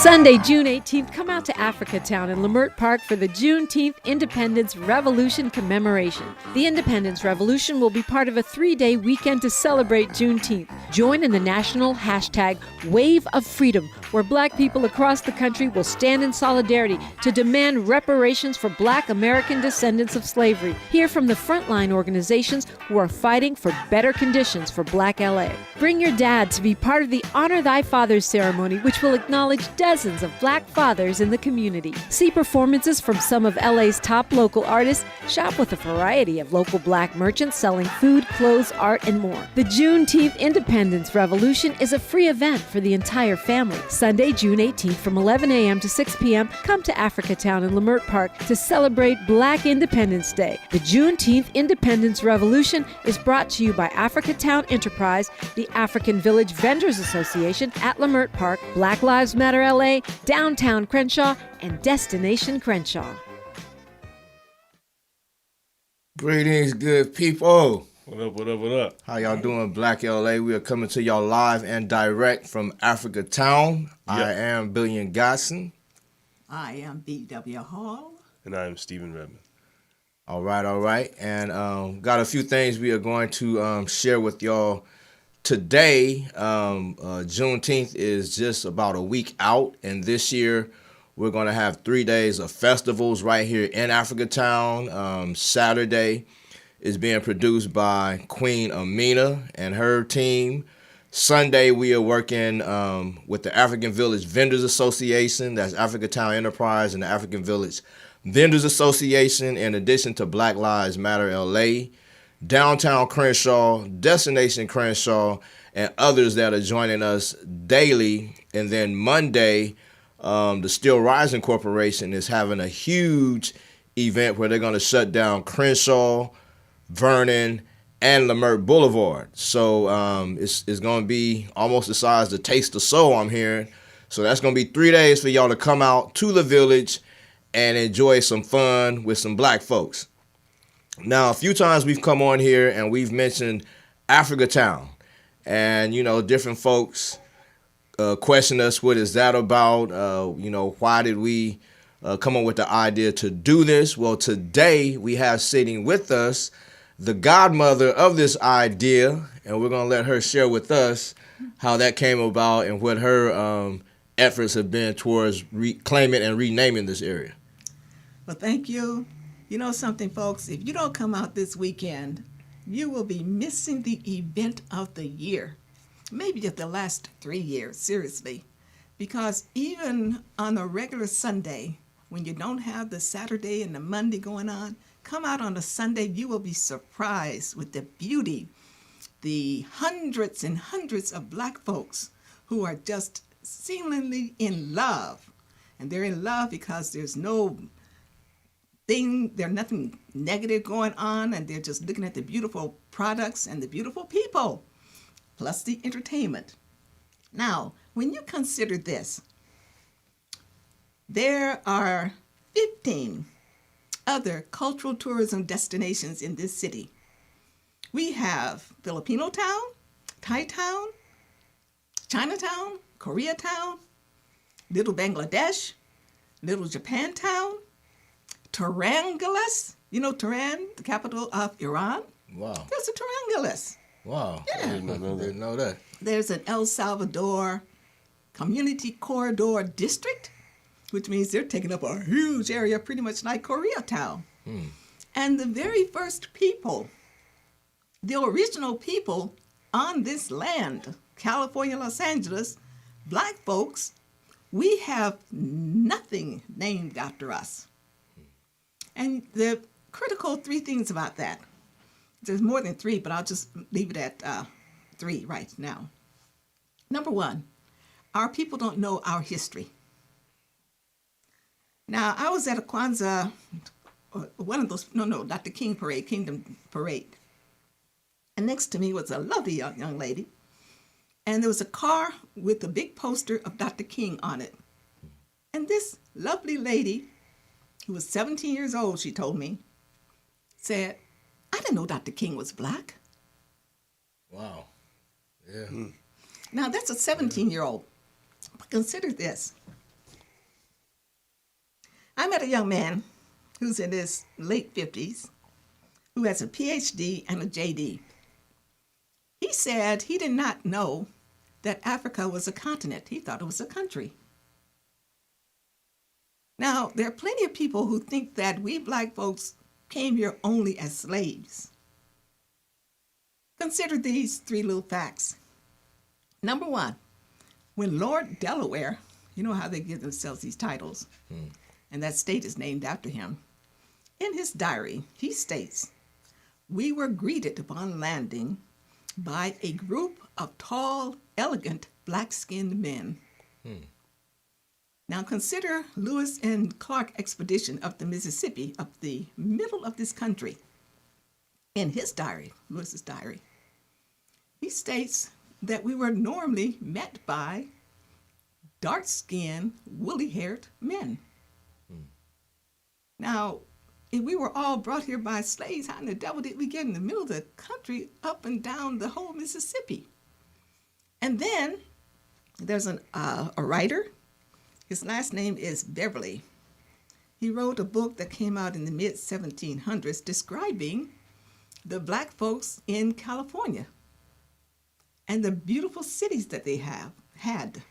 Sunday, June 18th, come out to Africatown in Lamert Park for the Juneteenth Independence Revolution Commemoration. The Independence Revolution will be part of a 3-day weekend to celebrate Juneteenth. Join in the national hashtag Wave of Freedom, where Black people across the country will stand in solidarity to demand reparations for Black American descendants of slavery. Hear from the frontline organizations who are fighting for better conditions for Black LA. Bring your dad to be part of the Honor Thy Fathers ceremony, which will acknowledge dozens of Black fathers in the community. See performances from some of LA's top local artists. Shop with a variety of local Black merchants selling food, clothes, art, and more. The Juneteenth Independence Revolution is a free event for the entire family. Sunday, June 18th from 11 a.m. to 6 p.m., come to Africatown in Lamert Park to celebrate Black Independence Day. The Juneteenth Independence Revolution is brought to you by Africatown Enterprise, the African Village Vendors Association at Lamert Park, Black Lives Matter LA, Downtown Crenshaw, and Destination Crenshaw. Greetings, good people. What up, what up, what up? How y'all doing, Black LA? We are coming to y'all live and direct from Africatown. Yep. I am Billion Godson. I am B.W. Hall. And I am Stephen Redmond. All right. And got a few things we are going to share with y'all today. Juneteenth is just about a week out, and this year we're going to have 3 days of festivals right here in Africatown. Saturday is being produced by Queen Amina and her team. Sunday, we are working with the African Village Vendors Association. That's Africatown Enterprise and the African Village Vendors Association, in addition to Black Lives Matter LA, Downtown Crenshaw, Destination Crenshaw, and others that are joining us daily. And then Monday, the Still Rising Corporation is having a huge event where they're going to shut down Crenshaw, Vernon, and Lamert Boulevard. So it's going to be almost the size of Taste of Soul, I'm hearing. So that's going to be 3 days for y'all to come out to the village and enjoy some fun with some Black folks. Now, a few times we've come on here and we've mentioned Africatown. And, different folks question us, what is that about? Why did we come up with the idea to do this? Well, today we have sitting with us the godmother of this idea, and we're going to let her share with us how that came about and what her efforts have been towards reclaiming and renaming this area. Well, thank you. You know something, folks? If you don't come out this weekend, you will be missing the event of the year. Maybe just the last 3 years, seriously. Because even on a regular Sunday, when you don't have the Saturday and the Monday going on, come out on a Sunday, you will be surprised with the beauty, the hundreds and hundreds of Black folks who are just seemingly in love. And they're in love because there's nothing negative going on, and they're just looking at the beautiful products and the beautiful people, plus the entertainment. Now, when you consider this, there are 15 other cultural tourism destinations in this city. We have Filipino Town, Thai Town, Chinatown, Koreatown, Little Bangladesh, Little Japan Town, Tehran-galus. You know Tehran, the capital of Iran? Wow. There's a Tehran-galus. Wow. Yeah. I didn't know that. There's an El Salvador Community Corridor District, which means they're taking up a huge area, pretty much like Koreatown. And the very first people, the original people on this land, California, Los Angeles, Black folks, we have nothing named after us. And the critical 3 things about that, there's more than 3, but I'll just leave it at 3 right now. Number 1, our people don't know our history. Now, I was at a Kwanzaa, one of those, not the King Parade, Kingdom Parade. And next to me was a lovely young lady. And there was a car with a big poster of Dr. King on it. And this lovely lady, who was 17 years old, she told me, said, I didn't know Dr. King was Black. Wow. Yeah. Now, that's a 17-year-old. But consider this. I met a young man who's in his late 50s who has a PhD and a JD. He said he did not know that Africa was a continent. He thought it was a country. Now, there are plenty of people who think that we black folks came here only as slaves. Consider these three little facts. Number one, when Lord Delaware, you know how they give themselves these titles, and that state is named after him, in his diary, he states, "We were greeted upon landing by a group of tall, elegant, black-skinned men." Now consider Lewis and Clark expedition up the Mississippi, up the middle of this country. In his diary, Lewis's diary, he states that we were normally met by dark-skinned, woolly-haired men. Now, if we were all brought here by slaves, how in the devil did we get in the middle of the country up and down the whole Mississippi? And then there's a writer. His last name is Beverly. He wrote a book that came out in the mid-1700s describing the black folks in California and the beautiful cities that they had.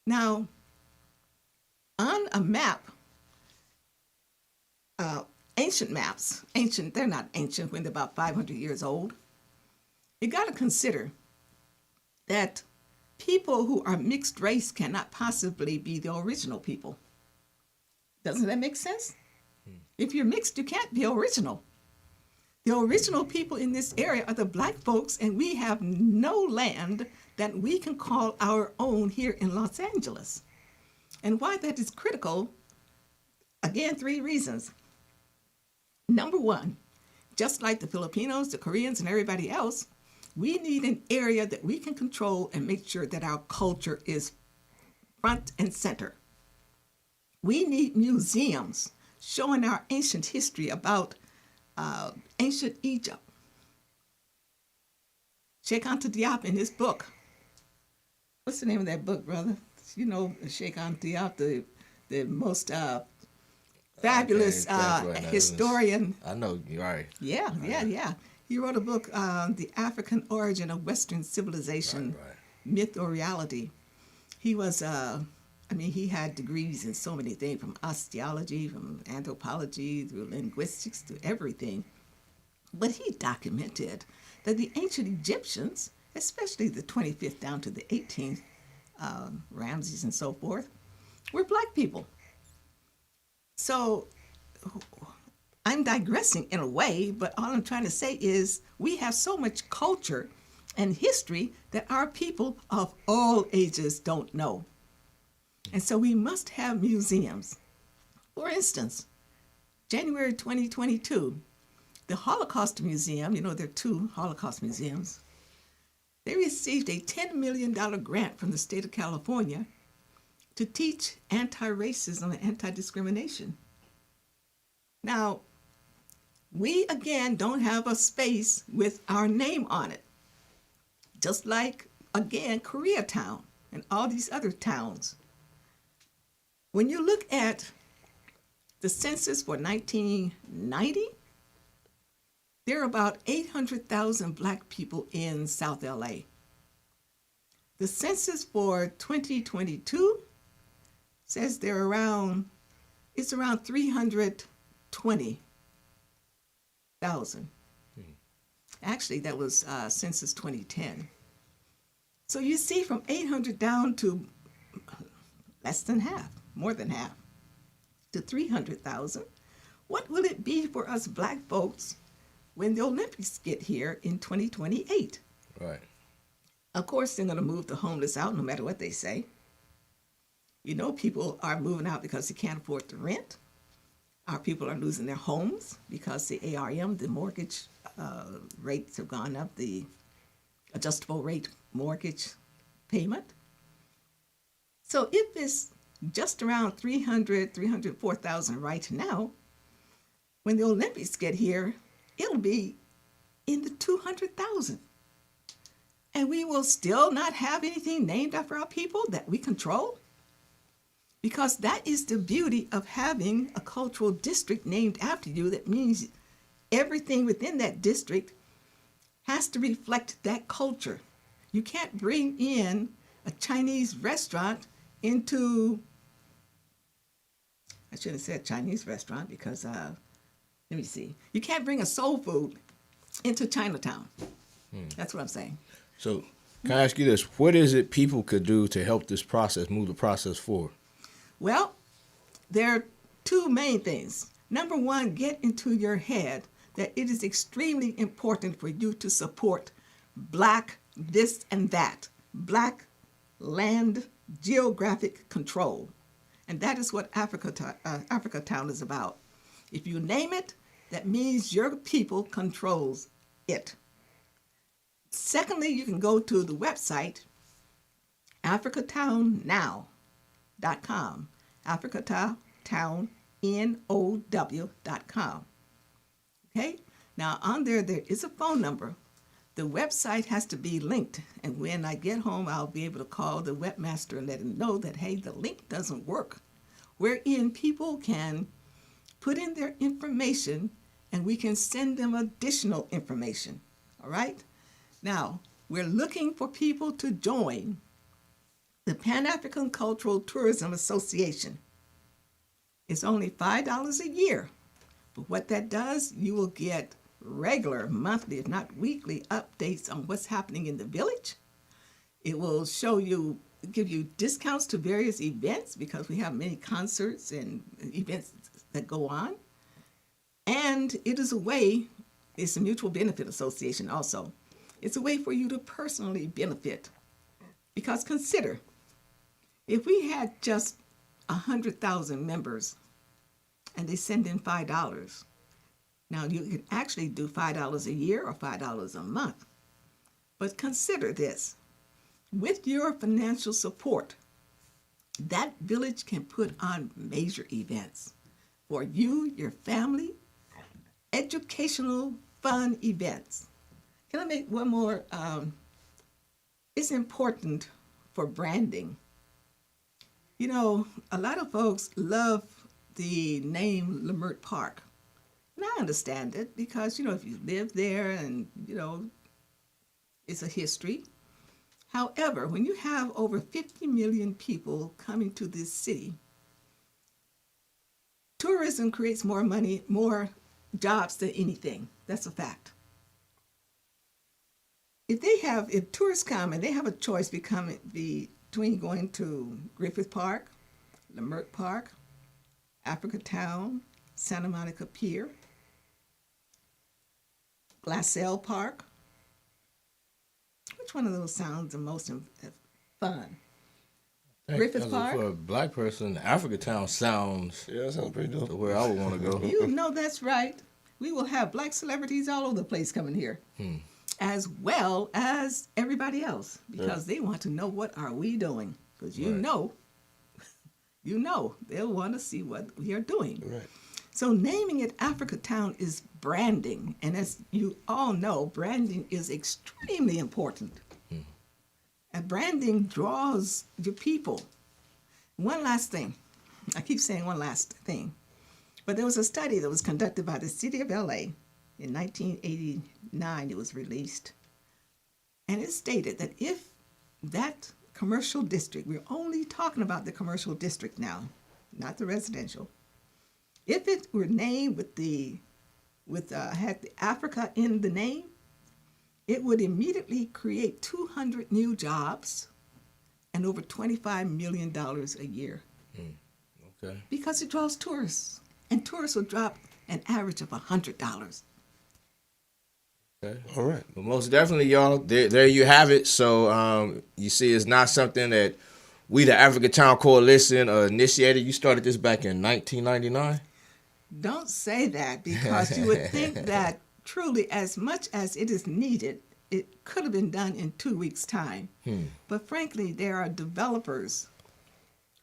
Now, on a map, ancient maps, they're not ancient when they're about 500 years old, you got to consider that people who are mixed race cannot possibly be the original people. Doesn't that make sense? If you're mixed, you can't be original. The original people in this area are the black folks, and we have no land that we can call our own here in Los Angeles. And why that is critical, again, three reasons. Number one, just like the Filipinos, the Koreans, and everybody else, we need an area that we can control and make sure that our culture is front and center. We need museums showing our ancient history about ancient Egypt. Sheikh Anta Diop in his book. What's the name of that book, brother? You know, Sheikh Anta Diop, the most fabulous historian. I know, you're right. Yeah. He wrote a book, The African Origin of Western Civilization, Myth or Reality. He was, he had degrees in so many things, from osteology, from anthropology, through linguistics, to everything. But he documented that the ancient Egyptians, especially the 25th down to the 18th, Ramses and so forth, were black people. So I'm digressing in a way, but all I'm trying to say is we have so much culture and history that our people of all ages don't know. And so we must have museums. For instance, January 2022, the Holocaust Museum, you know, there are two Holocaust museums, they received a $10 million grant from the state of California to teach anti-racism and anti-discrimination. Now, we, again, don't have a space with our name on it. Just like, again, Koreatown and all these other towns. When you look at the census for 1990, there are about 800,000 black people in South LA. The census for 2022 says it's around 320,000. Actually, that was census 2010. So you see from 800 down to less than half, more than half, to 300,000. What will it be for us black folks when the Olympics get here in 2028? Right. Of course, they're going to move the homeless out no matter what they say. You know, people are moving out because they can't afford to rent. Our people are losing their homes because the ARM, the mortgage rates have gone up, the adjustable rate mortgage payment. So if it's just around 304,000 right now, when the Olympics get here, it'll be in the 200,000. And we will still not have anything named after our people that we control? Because that is the beauty of having a cultural district named after you. That means everything within that district has to reflect that culture. You can't bring in a Chinese restaurant into, I should have said Chinese restaurant because, let me see. You can't bring a soul food into Chinatown. That's what I'm saying. So can I ask you this? What is it people could do to help this process, move the process forward? Well, there are two main things. Number one, get into your head that it is extremely important for you to support Black this and that, Black land geographic control. And that is what Africa Town is about. If you name it, that means your people controls it. Secondly, you can go to the website, africatownnow.com, africatownnow.com. Okay? Now, on there is a phone number. The website has to be linked, and when I get home, I'll be able to call the webmaster and let him know that, hey, the link doesn't work, wherein people can put in their information, and we can send them additional information, all right? Now, we're looking for people to join the Pan-African Cultural Tourism Association. It's only $5 a year, but what that does, you will get regular, monthly, if not weekly, updates on what's happening in the village. It will show you, give you discounts to various events because we have many concerts and events that go on. And it is a way, it's a mutual benefit association also. It's a way for you to personally benefit. Because consider, if we had just 100,000 members and they send in $5, now you can actually do $5 a year or $5 a month. But consider this, with your financial support, that village can put on major events for you, your family, educational, fun events. Can I make one more? It's important for branding. You know, a lot of folks love the name Leimert Park. And I understand it because, you know, if you live there and, you know, it's a history. However, when you have over 50 million people coming to this city, tourism creates more money, more jobs than anything. That's a fact. If tourists come and they have a choice between going to Griffith Park, Leimert Park, Africa Town, Santa Monica Pier, Glassell Park, which one of those sounds the most fun? Griffith Park? For a Black person, Africa Town sounds, Yeah, that sounds pretty dope. where I would want to go. You know that's right. We will have Black celebrities all over the place coming here, as well as everybody else, because they want to know what are we doing. Because you know, they'll want to see what we are doing. Right. So naming it Africa Town is branding. And as you all know, branding is extremely important. And branding draws your people. One last thing. I keep saying one last thing. But there was a study that was conducted by the city of LA in 1989. It was released. And it stated that if that commercial district, we're only talking about the commercial district now, not the residential. If it were named had the Africa in the name, it would immediately create 200 new jobs and over $25 million a year. Okay. Because it draws tourists, and tourists will drop an average of $100. Okay. All right. Well, most definitely, y'all. There you have it. So you see, it's not something that we, the Africa Town Coalition, initiated. You started this back in 1999. Don't say that, because you would think that truly, as much as it is needed, it could have been done in 2 weeks' time. But frankly, there are developers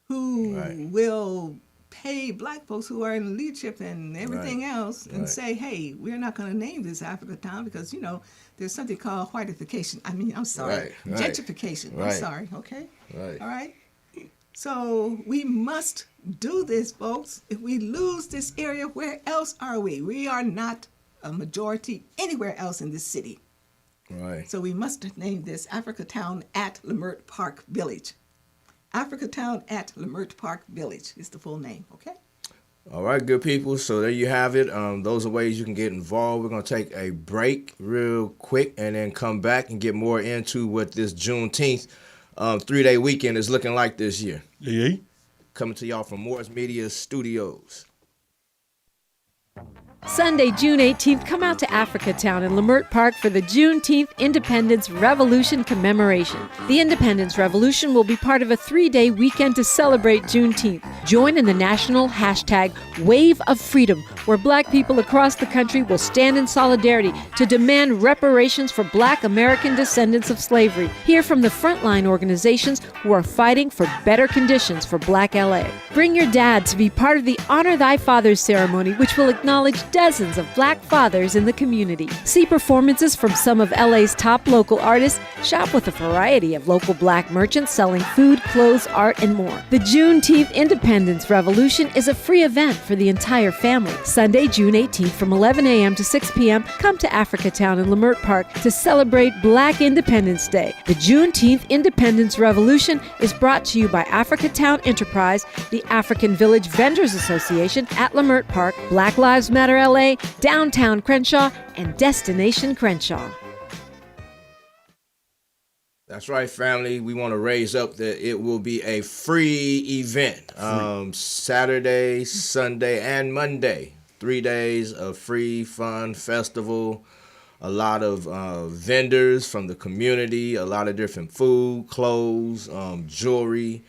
who will pay Black folks who are in leadership and everything else and say, hey, we're not going to name this Africa Town because, you know, there's something called whiteification. I mean, I'm sorry. Gentrification. I'm sorry, okay? Right. All right? So we must do this, folks. If we lose this area, where else are we? We are not a majority anywhere else in this city. Right. So we must name this Africatown at Lemert Park Village. Africatown at Lemert Park Village is the full name, okay? All right, good people. So there you have it. Those are ways you can get involved. We're going to take a break real quick and then come back and get more into what this Juneteenth 3-day weekend is looking like this year. Yeah. Coming to y'all from Moore's Media Studios. Sunday, June 18th, come out to Africatown in Lemert Park for the Juneteenth Independence Revolution Commemoration. The Independence Revolution will be part of a 3-day weekend to celebrate Juneteenth. Join in the national hashtag Wave of Freedom, where Black people across the country will stand in solidarity to demand reparations for Black American descendants of slavery. Hear from the frontline organizations who are fighting for better conditions for Black LA. Bring your dad to be part of the Honor Thy Fathers ceremony, which will acknowledge dozens of Black fathers in the community. See performances from some of LA's top local artists. Shop with a variety of local Black merchants selling food, clothes, art, and more. The Juneteenth Independence Revolution is a free event for the entire family. Sunday, June 18th from 11 a.m. to 6 p.m., come to Africatown in Lemert Park to celebrate Black Independence Day. The Juneteenth Independence Revolution is brought to you by Africatown Enterprise, the African Village Vendors Association at Lemert Park, Black Lives Matter LA, Downtown Crenshaw, and Destination Crenshaw. That's right, family. We want to raise up that it will be a free event. Saturday, Sunday, and Monday. 3 days of free fun festival. A lot of vendors from the community, a lot of different food, clothes, jewelry.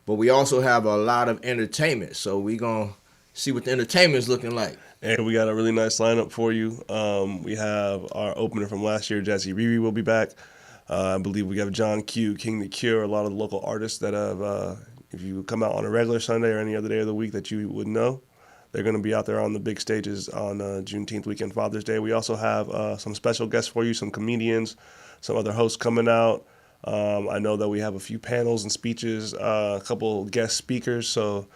But we also have a lot of entertainment. So we're going to see what the entertainment is looking like. And we got a really nice lineup for you. We have our opener from last year, Jazzy Riri, will be back. I believe we have John Q, King the Cure, a lot of the local artists that have, if you come out on a regular Sunday or any other day of the week that you would know, they're going to be out there on the big stages on Juneteenth weekend, Father's Day. We also have some special guests for you, some comedians, some other hosts coming out. I know that we have a few panels and speeches, a couple guest speakers, so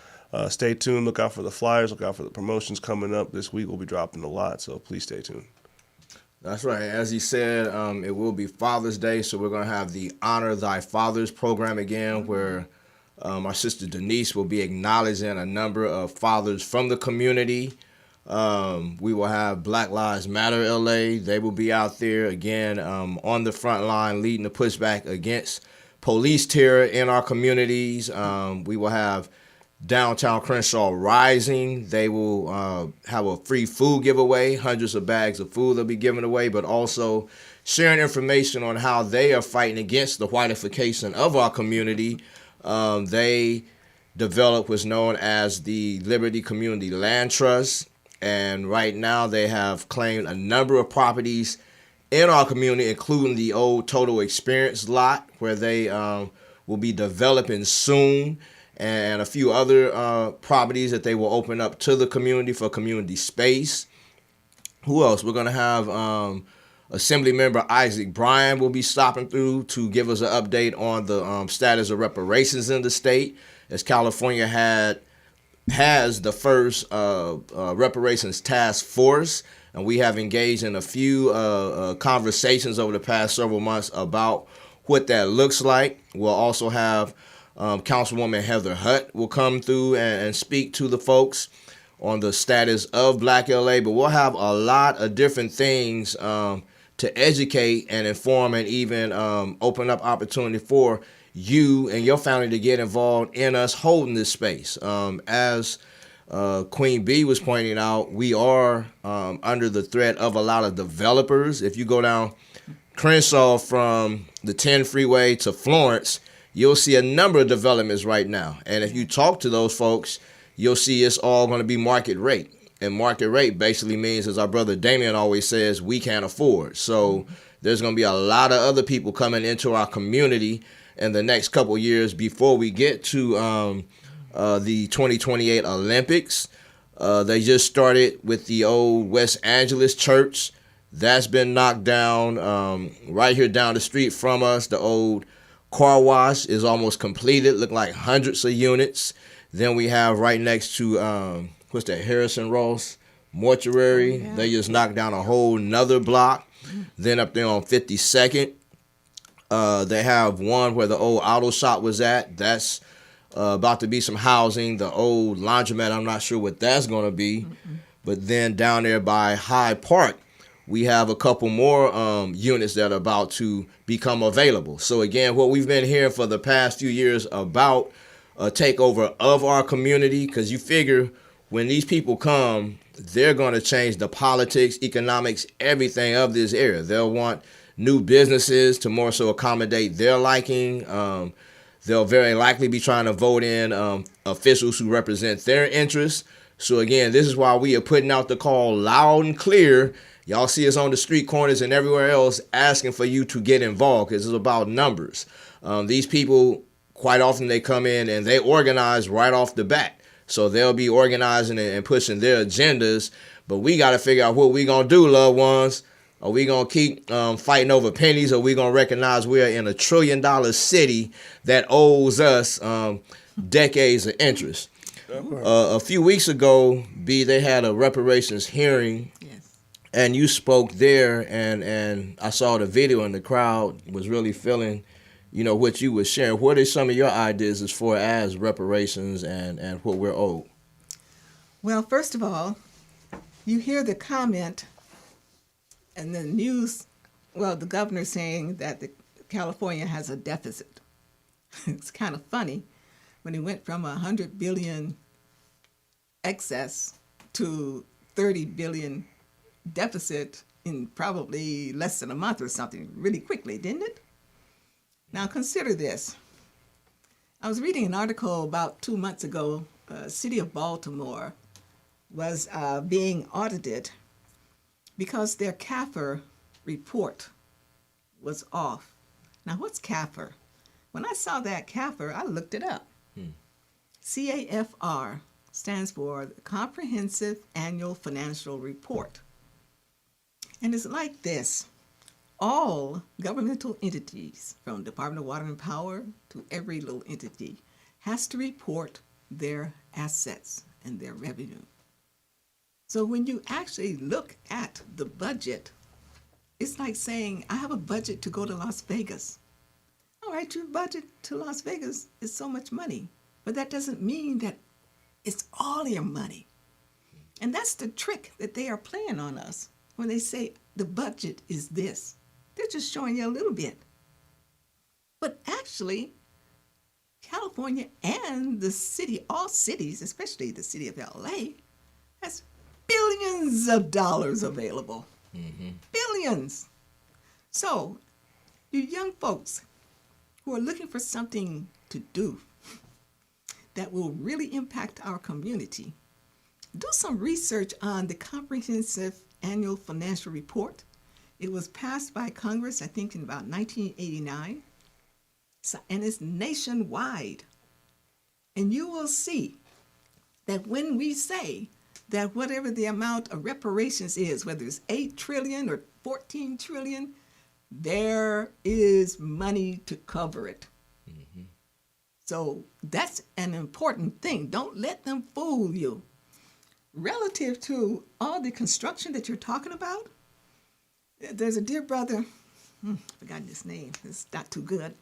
stay tuned. Look out for the flyers. Look out for the promotions coming up. This week we'll be dropping a lot, so please stay tuned. That's right. As he said, it will be Father's Day, so we're going to have the Honor Thy Fathers program again, where our sister Denise will be acknowledging a number of fathers from the community. We will have Black Lives Matter LA. They will be out there again on the front line leading the pushback against police terror in our communities. We will have Downtown Crenshaw Rising. They will have a free food giveaway, hundreds of bags of food they'll be giving away, but also sharing information on how they are fighting against the whiteification of our community. They developed what's known as the Liberty Community Land Trust, and right now they have claimed a number of properties in our community, including the old Total Experience lot, where they will be developing soon, and a few other properties that they will open up to the community for community space. Who else? We're going to have Assembly Member Isaac Bryan will be stopping through to give us an update on the status of reparations in the state, as California has the first reparations task force, and we have engaged in a few conversations over the past several months about what that looks like. We'll also have Councilwoman Heather Hutt will come through and speak to the folks on the status of Black LA, but we'll have a lot of different things to educate and inform and even open up opportunity for you and your family to get involved in us holding this space. As Queen B was pointing out, we are under the threat of a lot of developers. If you go down Crenshaw from the 10 freeway to Florence, you'll see a number of developments right now. And if you talk to those folks, you'll see it's all going to be market rate. And market rate basically means, as our brother Damien always says, we can't afford. So there's going to be a lot of other people coming into our community in the next couple of years before we get to the 2028 Olympics. They just started with the old West Angeles church. That's been knocked down right here down the street from us, the old car wash is almost completed, look like hundreds of units. Then we have right next to what's that, Harrison Ross mortuary. Oh, yeah. They just knocked down a whole nother block. Then up there on 52nd, they have one where the old auto shop was at. That's about to be some housing. The old laundromat, I'm not sure what that's going to be. But then down there by Hyde Park, we have a couple more units that are about to become available. So again, what we've been hearing for the past few years about a takeover of our community, because you figure when these people come, they're going to change the politics, economics, everything of this area. They'll want new businesses to more so accommodate their liking. They'll very likely be trying to vote in officials who represent their interests. So again, this is why we are putting out the call loud and clear. Y'all see us on the street corners and everywhere else asking for you to get involved, because it's about numbers. These people, quite often they come in and they organize right off the bat. So they'll be organizing and pushing their agendas. But we got to figure out what we going to do, loved ones. Are we going to keep fighting over pennies, or are we going to recognize we are in $1 trillion city that owes us decades of interest? A few weeks ago, B, they had a reparations hearing. Yes. And you spoke there, and I saw the video, and the crowd was really feeling, what you were sharing. What are some of your ideas as far as reparations and what we're owed? Well, first of all, you hear the comment and the news, the governor saying that California has a deficit. It's kind of funny when he went from 100 billion excess to 30 billion deficit in probably less than a month or something, really quickly, didn't it? Now consider this. I was reading an article about 2 months ago. City of Baltimore was being audited because their CAFR report was off. Now, what's CAFR? When I saw that CAFR, I looked it up. CAFR stands for Comprehensive Annual Financial Report. And it's like this. All governmental entities, from Department of Water and Power to every little entity, has to report their assets and their revenue. So when you actually look at the budget, it's like saying, I have a budget to go to Las Vegas. All right, your budget to Las Vegas is so much money, but that doesn't mean that it's all your money. And that's the trick that they are playing on us when they say the budget is this. They're just showing you a little bit. But actually, California and the city, all cities, especially the city of LA, has billions of dollars available. Billions. So, you young folks who are looking for something to do that will really impact our community, do some research on the Comprehensive Annual Financial Report. It was passed by Congress, I think, in about 1989, and it's nationwide. And you will see that when we say that whatever the amount of reparations is, whether it's 8 trillion or 14 trillion, there is money to cover it. So that's an important thing. Don't let them fool you. Relative to all the construction that you're talking about, there's a dear brother, I forgot his name, it's not too good.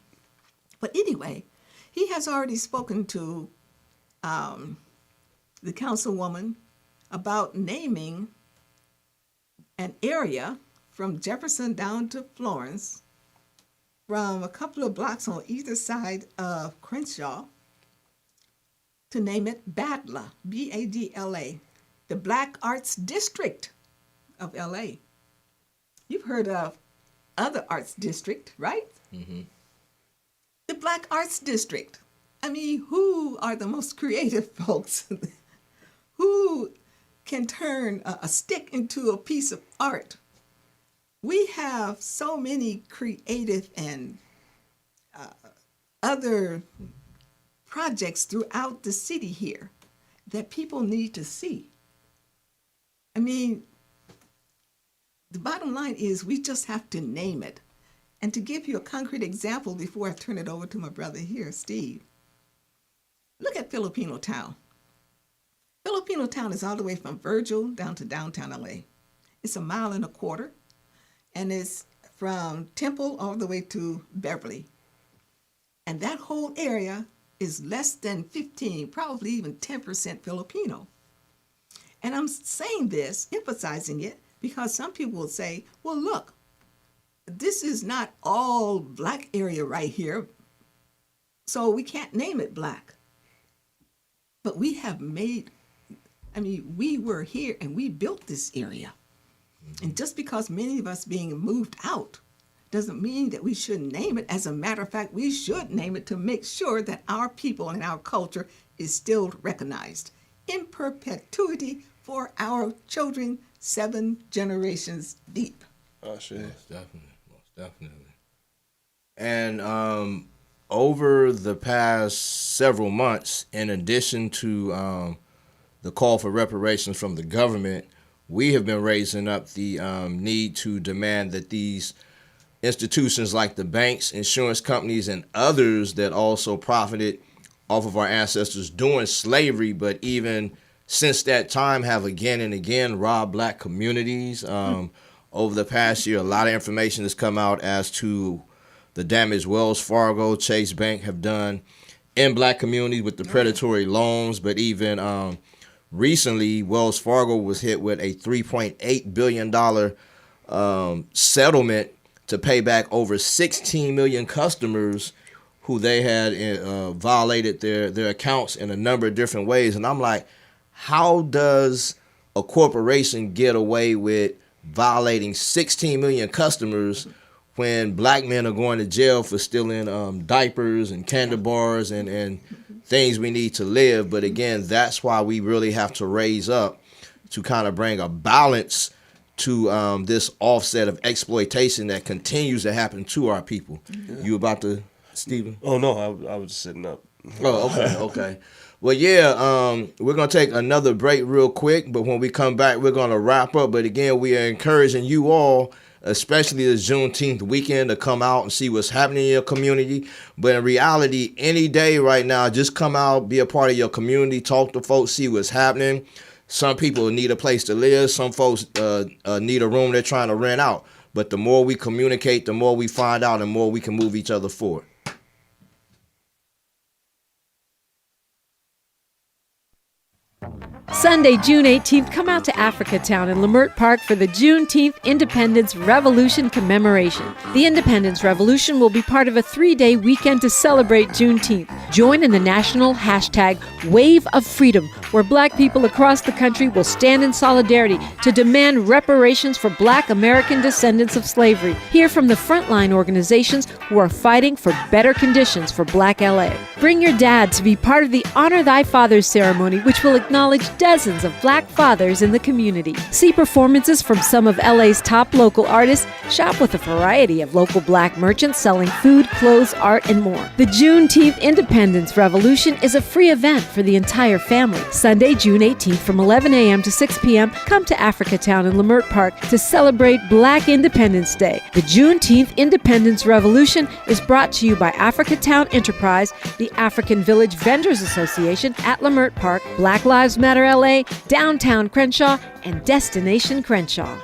But anyway, he has already spoken to the councilwoman about naming an area from Jefferson down to Florence, from a couple of blocks on either side of Crenshaw, to name it BADLA, B-A-D-L-A, the Black Arts District of LA. You've heard of other arts district, right? The Black Arts District. I mean, who are the most creative folks? Who can turn a stick into a piece of art? We have so many creative and other projects throughout the city here that people need to see. I mean, the bottom line is we just have to name it. And to give you a concrete example before I turn it over to my brother here, Steve, look at Filipino Town. Filipino Town is all the way from Virgil down to downtown LA. It's 1.25 miles, and it's from Temple all the way to Beverly. And that whole area is less than 15, probably even 10% Filipino. And I'm saying this, emphasizing it, because some people will say, well, look, this is not all black area right here, so we can't name it black. But we have we were here and we built this area. And just because many of us being moved out doesn't mean that we shouldn't name it. As a matter of fact, we should name it to make sure that our people and our culture is still recognized in perpetuity for our children, 7 generations deep. Oh, shit. Most definitely. And over the past several months, in addition to the call for reparations from the government, we have been raising up the need to demand that these institutions like the banks, insurance companies, and others that also profited off of our ancestors during slavery, but even since that time have again and again robbed black communities. Over the past year, a lot of information has come out as to the damage Wells Fargo, Chase Bank have done in black communities with the predatory loans, but even recently, Wells Fargo was hit with a $3.8 billion settlement to pay back over 16 million customers who they had violated their accounts in a number of different ways. And I'm like, how does a corporation get away with violating 16 million customers when black men are going to jail for stealing diapers and candy bars and things we need to live? But again, that's why we really have to raise up to kind of bring a balance to this offset of exploitation that continues to happen to our people. Yeah. You about to, Stephen? Oh, no, I was just sitting up. Oh, okay. Well, yeah, we're going to take another break real quick, but when we come back, we're going to wrap up. But again, we are encouraging you all, especially the Juneteenth weekend, to come out and see what's happening in your community. But in reality, any day right now, just come out, be a part of your community, talk to folks, see what's happening. Some people need a place to live. Some folks need a room they're trying to rent out. But the more we communicate, the more we find out, and the more we can move each other forward. Sunday, June 18th, come out to Africa Town in Leimert Park for the Juneteenth Independence Revolution Commemoration. The Independence Revolution will be part of a 3-day weekend to celebrate Juneteenth. Join in the national hashtag Wave of Freedom, where black people across the country will stand in solidarity to demand reparations for black American descendants of slavery. Hear from the frontline organizations who are fighting for better conditions for black LA. Bring your dad to be part of the Honor Thy Fathers ceremony, which will acknowledge dozens of black fathers in the community. See performances from some of LA's top local artists. Shop with a variety of local black merchants selling food, clothes, art, and more. The Juneteenth Independence Revolution is a free event for the entire family. Sunday, June 18th from 11 a.m. to 6 p.m., come to Africa Town in Leimert Park to celebrate Black Independence Day. The Juneteenth Independence Revolution is brought to you by Africa Town Enterprise, the African Village Vendors Association at Leimert Park, Black Lives Matter LA, Downtown Crenshaw, and Destination Crenshaw.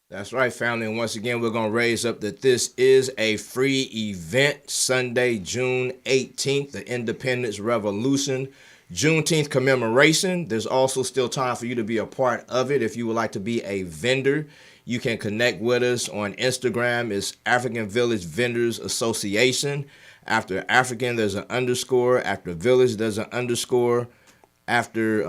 That's right, family. And once again, we're going to raise up that this is a free event. Sunday, June 18th, the Independence Revolution, Juneteenth commemoration. There's also still time for you to be a part of it. If you would like to be a vendor, you can connect with us on Instagram. It's African Village Vendors Association. After African, there's an underscore. After Village, there's an underscore. After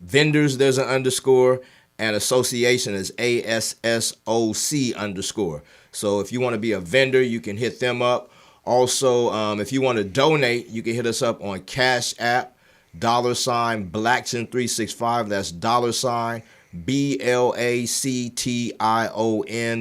vendors, there's an underscore. And association is ASSOC underscore. So if you want to be a vendor, you can hit them up. Also, if you want to donate, you can hit us up on Cash App, $Blackton365. That's $BLACTION,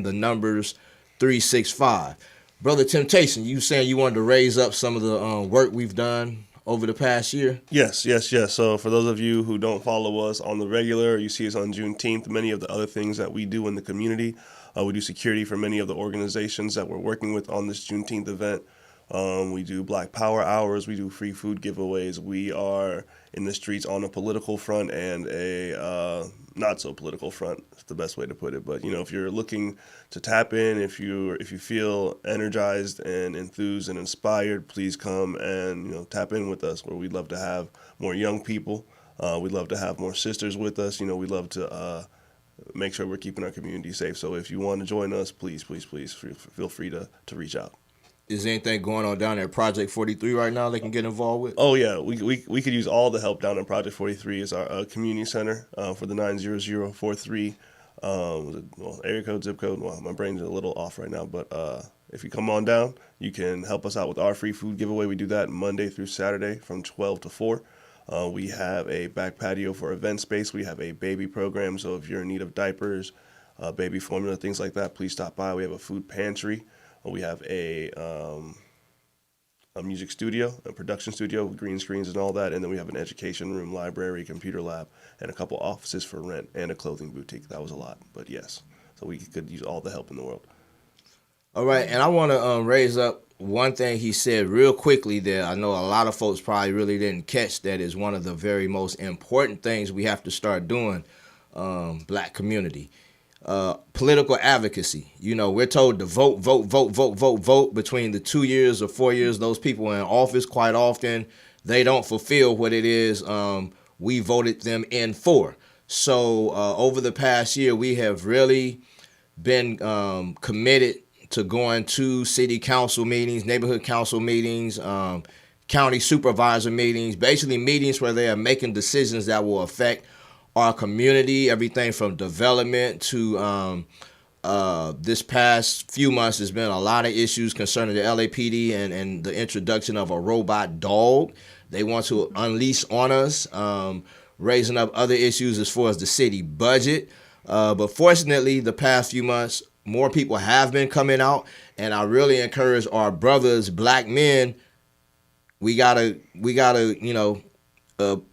the numbers 365. Brother Temptation, you saying you wanted to raise up some of the work we've done over the past year? Yes. So for those of you who don't follow us on the regular, you see us on Juneteenth, many of the other things that we do in the community. We do security for many of the organizations that we're working with on this Juneteenth event. We do Black Power Hours. We do free food giveaways. We are in the streets on a political front and a not so political front. That's the best way to put it. But if you're looking to tap in, if you feel energized and enthused and inspired, please come and tap in with us. Where we'd love to have more young people. We'd love to have more sisters with us. We'd love to make sure we're keeping our community safe. So if you want to join us, please feel free to reach out. Is anything going on down at Project 43 right now they can get involved with? Oh, yeah. We could use all the help down at Project 43. Is our community center for the 90043 area code, zip code. Well, my brain's a little off right now, but if you come on down, you can help us out with our free food giveaway. We do that Monday through Saturday from 12 to 4. We have a back patio for event space. We have a baby program, so if you're in need of diapers, baby formula, things like that, please stop by. We have a food pantry. We have a music studio, a production studio with green screens and all that, and then we have an education room, library, computer lab, and a couple offices for rent, and a clothing boutique. That was a lot, but yes. So we could use all the help in the world. All right, and I want to raise up one thing he said real quickly that I know a lot of folks probably really didn't catch, that is one of the very most important things we have to start doing, black community. Political advocacy. We're told to vote between the 2 years or 4 years. Those people in office, quite often, they don't fulfill what it is we voted them in for. So over the past year, we have really been committed to going to city council meetings, neighborhood council meetings, county supervisor meetings, basically meetings where they are making decisions that will affect our community, everything from development to this past few months, there's been a lot of issues concerning the LAPD and the introduction of a robot dog they want to unleash on us, raising up other issues as far as the city budget. But fortunately, the past few months, more people have been coming out, and I really encourage our brothers, black men, we gotta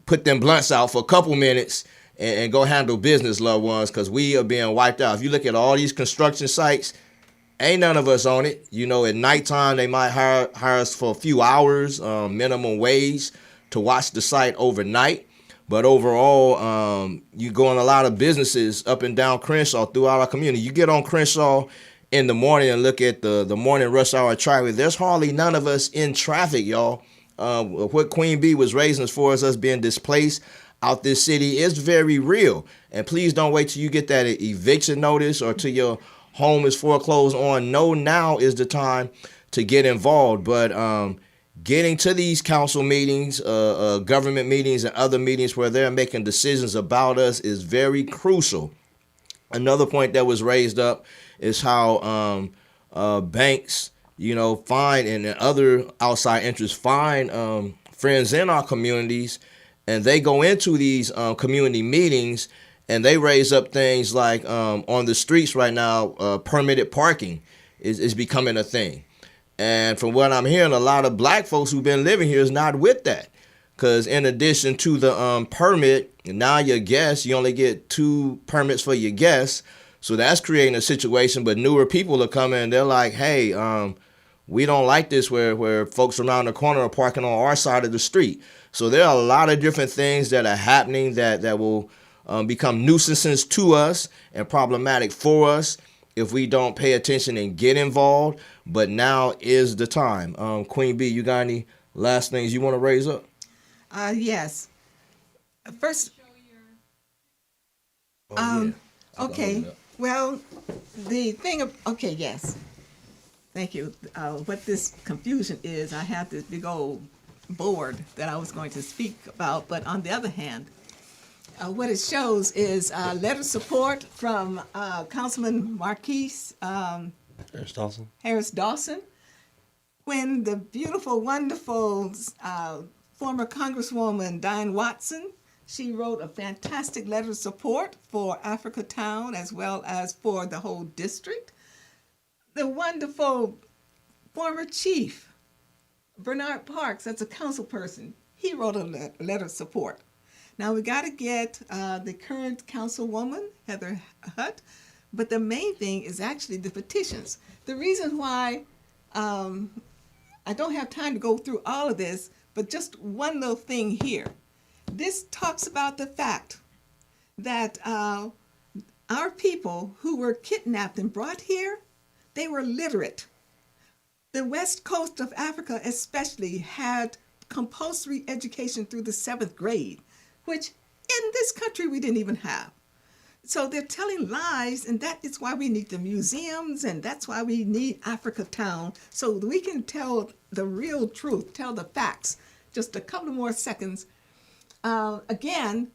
put them blunts out for a couple minutes and go handle business, loved ones, because we are being wiped out. If you look at all these construction sites, ain't none of us on it. At nighttime, they might hire us for a few hours, minimum wage, to watch the site overnight. But overall, you go in a lot of businesses up and down Crenshaw throughout our community. You get on Crenshaw in the morning and look at the morning rush hour traffic. There's hardly none of us in traffic, y'all. What Queen Bee was raising as far as us being displaced out this city is very real. And please don't wait till you get that eviction notice or till your home is foreclosed on. No, now is the time to get involved. But getting to these council meetings, government meetings, and other meetings where they're making decisions about us is very crucial. Another point that was raised up is how banks, find, and other outside interests find friends in our communities, and they go into these community meetings and they raise up things like on the streets right now, permitted parking is becoming a thing. And from what I'm hearing, a lot of black folks who've been living here is not with that. Because in addition to the permit, now your guests, you only get 2 permits for your guests. So that's creating a situation. But newer people are coming and they're like, hey, we don't like this where folks around the corner are parking on our side of the street. So there are a lot of different things that are happening that will become nuisances to us and problematic for us if we don't pay attention and get involved. But now is the time. Queen Bee, you got any last things you want to raise up? Yes. First, okay. Well, the thing of, okay, yes. Thank you. What this confusion is, I have this big old board that I was going to speak about, but on the other hand, what it shows is letter support from Councilman Marquise Harris Dawson, when the beautiful, wonderful former Congresswoman Diane Watson, she wrote a fantastic letter of support for Africa Town as well as for the whole district. The wonderful former chief, Bernard Parks, that's a council person, he wrote a letter of support. Now we got to get the current councilwoman, Heather Hutt, But the main thing is actually the petitions. The reason why I don't have time to go through all of this, but just one little thing here. This talks about the fact that our people who were kidnapped and brought here, they were literate. The west coast of Africa especially had compulsory education through the 7th grade, which in this country we didn't even have. So they're telling lies, and that is why we need the museums, and that's why we need Africa Town, so we can tell the real truth, tell the facts. Just a couple more seconds. Again,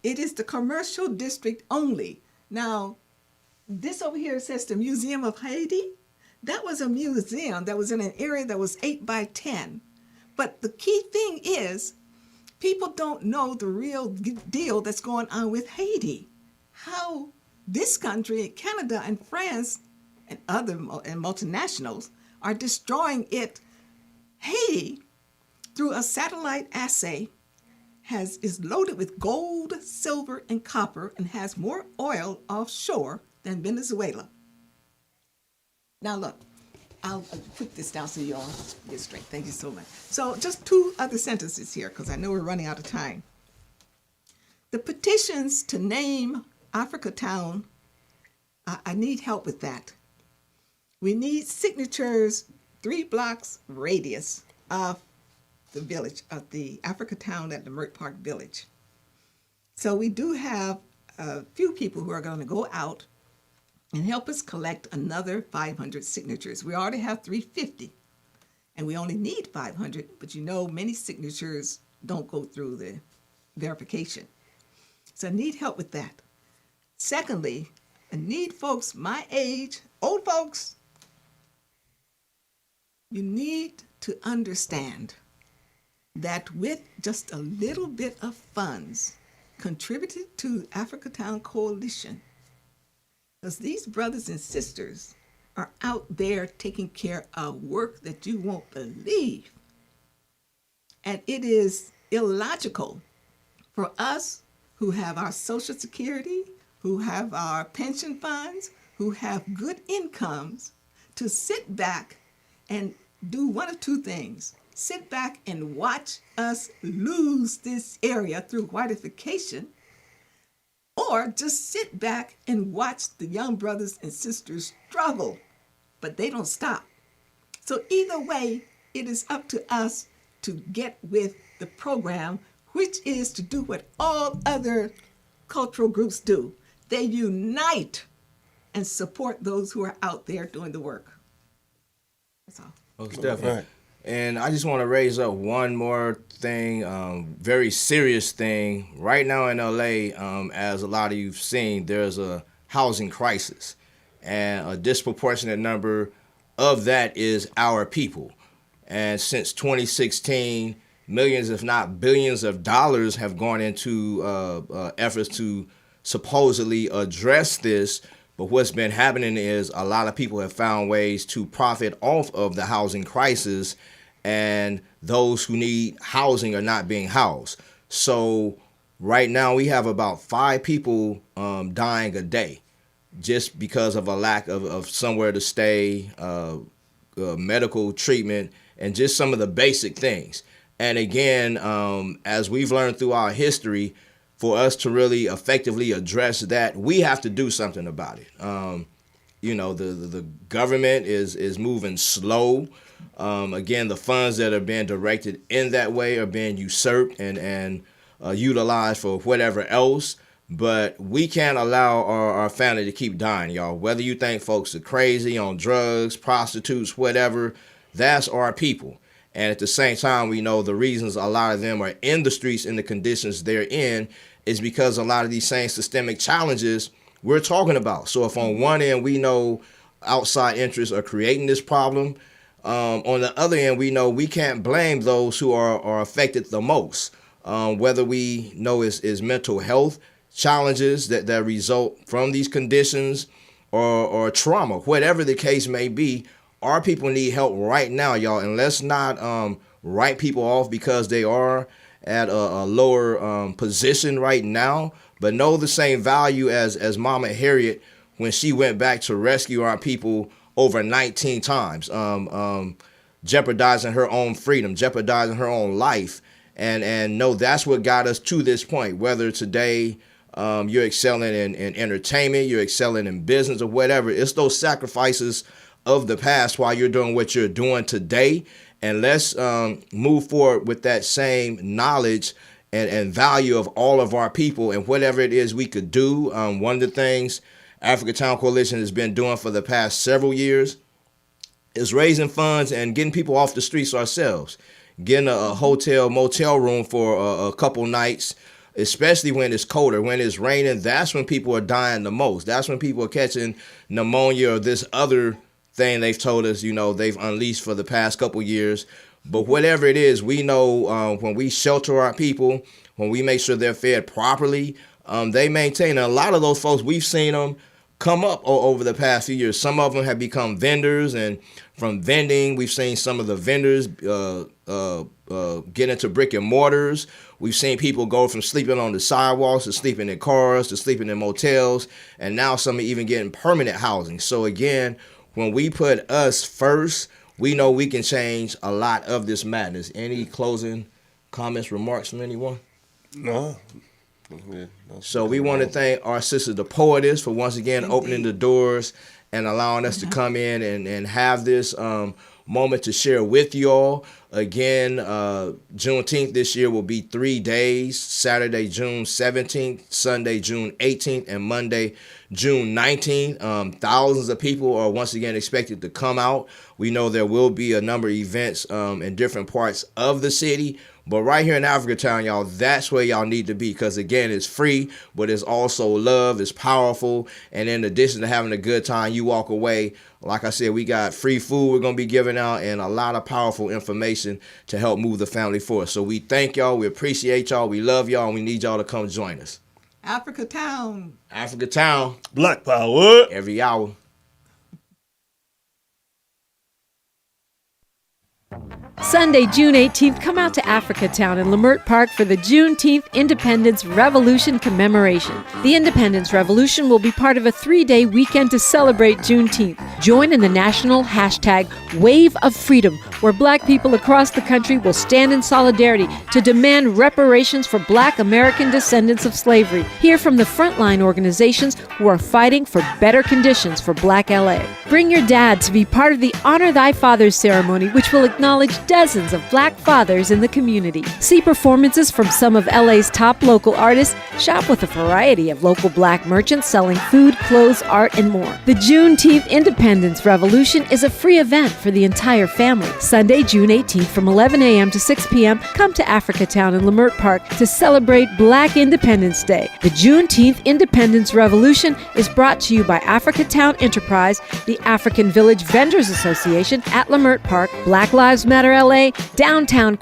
it is the commercial district only. Now, this over here says the Museum of Haiti. That was a museum that was in an area that was 8 by 10. But the key thing is, people don't know the real deal that's going on with Haiti. How this country, Canada and France and other and multinationals are destroying it. Haiti, through a satellite assay, is loaded with gold, silver, and copper, and has more oil offshore than Venezuela. Now look, I'll put this down so you all get straight. Thank you so much. So just 2 other sentences here, because I know we're running out of time. The petitions to name Africa Town, I need help with that. We need signatures 3 blocks radius of the village, of the Africa Town at Leimert Park Village. So we do have a few people who are going to go out and help us collect another 500 signatures. We already have 350, and we only need 500, but you know many signatures don't go through the verification. So I need help with that. Secondly, I need folks my age, old folks, you need to understand that with just a little bit of funds contributed to Africa Town Coalition, because these brothers and sisters are out there taking care of work that you won't believe. And it is illogical for us who have our Social Security, who have our pension funds, who have good incomes, to sit back and do one of 2 things. Sit back and watch us lose this area through whitification, or just sit back and watch the young brothers and sisters struggle, but they don't stop. So either way, it is up to us to get with the program, which is to do what all other cultural groups do. They unite and support those who are out there doing the work. That's all. Most definitely. Right. And I just want to raise up one more thing, very serious thing. Right now in LA, as a lot of you've seen, there's a housing crisis. And a disproportionate number of that is our people. And since 2016, millions, if not billions of dollars have gone into efforts to supposedly address this. But what's been happening is a lot of people have found ways to profit off of the housing crisis, and those who need housing are not being housed. So right now we have about 5 people dying a day just because of a lack of somewhere to stay, medical treatment, and just some of the basic things. And again, as we've learned through our history, for us to really effectively address that, we have to do something about it. The government is moving slow. Again, the funds that are being directed in that way are being usurped and utilized for whatever else. But we can't allow our family to keep dying, y'all. Whether you think folks are crazy, on drugs, prostitutes, whatever, that's our people. And at the same time, we know the reasons a lot of them are in the streets in the conditions they're in is because a lot of these same systemic challenges we're talking about. So if on one end we know outside interests are creating this problem, on the other end we know we can't blame those who are affected the most. Whether we know is mental health challenges that result from these conditions or trauma, whatever the case may be, our people need help right now, y'all. And let's not write people off because they are at a lower position right now, but know the same value as Mama Harriet when she went back to rescue our people over 19 times, jeopardizing her own freedom, jeopardizing her own life. And no, that's what got us to this point. Whether today you're excelling in entertainment, you're excelling in business or whatever, it's those sacrifices of the past while you're doing what you're doing today. And let's move forward with that same knowledge and value of all of our people and whatever it is we could do. One of the things Africa Town Coalition has been doing for the past several years is raising funds and getting people off the streets ourselves, getting a hotel, motel room for a couple nights, especially when it's colder, when it's raining. That's when people are dying the most. That's when people are catching pneumonia or this other thing they've told us, they've unleashed for the past couple years. But whatever it is, we know when we shelter our people, when we make sure they're fed properly, they maintain. And a lot of those folks, we've seen them come up over the past few years. Some of them have become vendors, and from vending, we've seen some of the vendors get into brick and mortars. We've seen people go from sleeping on the sidewalks to sleeping in cars to sleeping in motels, and now some are even getting permanent housing. So again, when we put us first, we know we can change a lot of this madness. Any closing comments, remarks from anyone? No. So we want to thank our sister, the poetess, for once again opening the doors and allowing us to come in and have this moment to share with you all. Again, Juneteenth this year will be 3 days: Saturday, June 17th, Sunday, June 18th, and Monday, June 19th. Thousands of people are once again expected to come out. We know there will be a number of events in different parts of the city. But right here in Africa Town, y'all, that's where y'all need to be, because, again, it's free, but it's also love, it's powerful. And in addition to having a good time, you walk away. Like I said, we got free food we're going to be giving out and a lot of powerful information to help move the family forward. So we thank y'all. We appreciate y'all. We love y'all. And we need y'all to come join us. Africa Town. Africa Town. Black Power. Every hour. Sunday, June 18th, come out to Africa Town in Leimert Park for the Juneteenth Independence Revolution Commemoration. The Independence Revolution will be part of a 3-day weekend to celebrate Juneteenth. Join in the national hashtag Wave of Freedom, where Black people across the country will stand in solidarity to demand reparations for Black American descendants of slavery. Hear from the frontline organizations who are fighting for better conditions for Black LA. Bring your dad to be part of the Honor Thy Fathers ceremony, which will acknowledge dozens of Black fathers in the community. See performances from some of LA's top local artists. Shop with a variety of local Black merchants selling food, clothes, art, and more. The Juneteenth Independence Revolution is a free event for the entire family. Sunday, June 18th from 11 a.m. to 6 p.m., come to Africa Town in Leimert Park to celebrate Black Independence Day. The Juneteenth Independence Revolution is brought to you by Africa Town Enterprise, the African Village Vendors Association at Leimert Park, Black Lives Matter LA, Downtown